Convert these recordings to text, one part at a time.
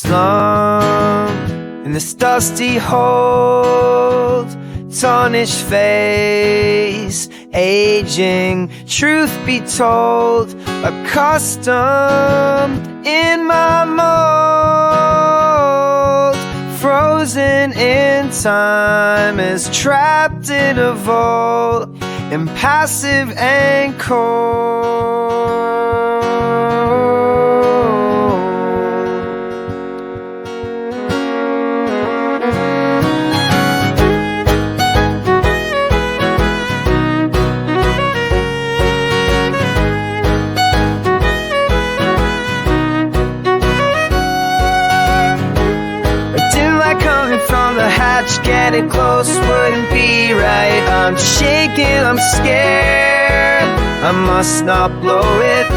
slump in this dusty hold, tarnished face, aging, truth be told, accustomed in my mold, frozen in time, as trapped in a vault, impassive and cold. Getting close wouldn't be right. I'm shaking, I'm scared, I must not blow it.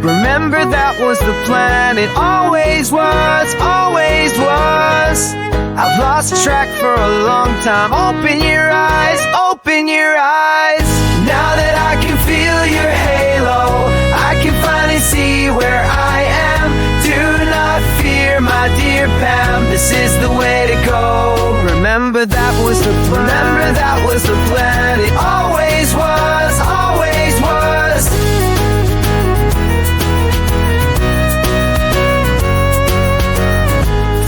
Remember that was the plan, it always was, always was. I've lost track for a long time. Open your eyes, open your eyes. Now that I can feel your halo, I can finally see where I am. Do not fear, my dear Pam, this is the way to go. Remember that was the plan, remember that was the plan. It always was, always was.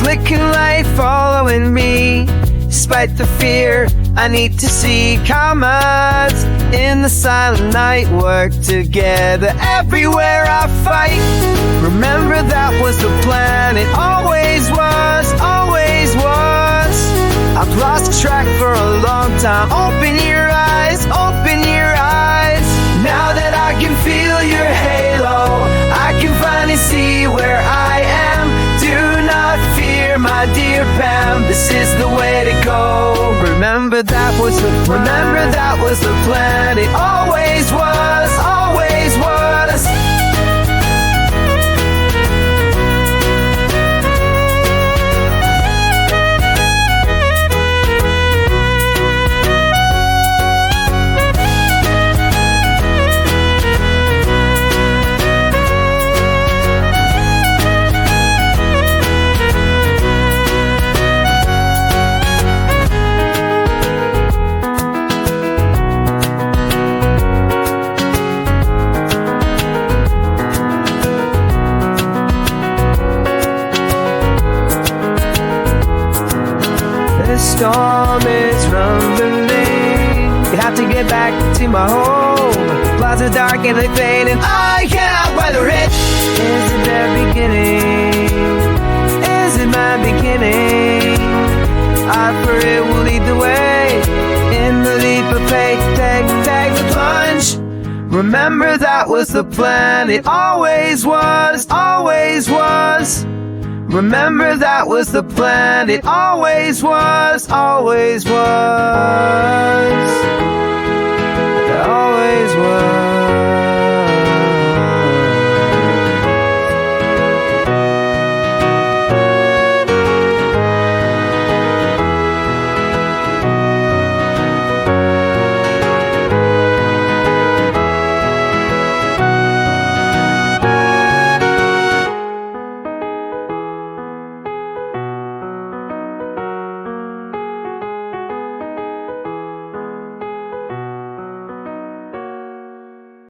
Flickering light following me, despite the fear, I need to see comrades in the silent night, work together everywhere I fight. Remember that was the plan, it always was, always was. I've lost track for a long time. Open your eyes, open your eyes. Now that I can feel your halo, I can finally see where I am. Do not fear, my dear Pam, this is the way to go. Remember that was the plan, remember that was the plan. It always was, always was. Storm is rumbling, you have to get back to my home. Clouds are dark and they fade and I cannot weather it. Is it the beginning? Is it my beginning? I for it will lead the way. In the leap of faith, take the plunge. Remember that was the plan, it always was, always was. Remember that was the plan, it always was, always was. It always was.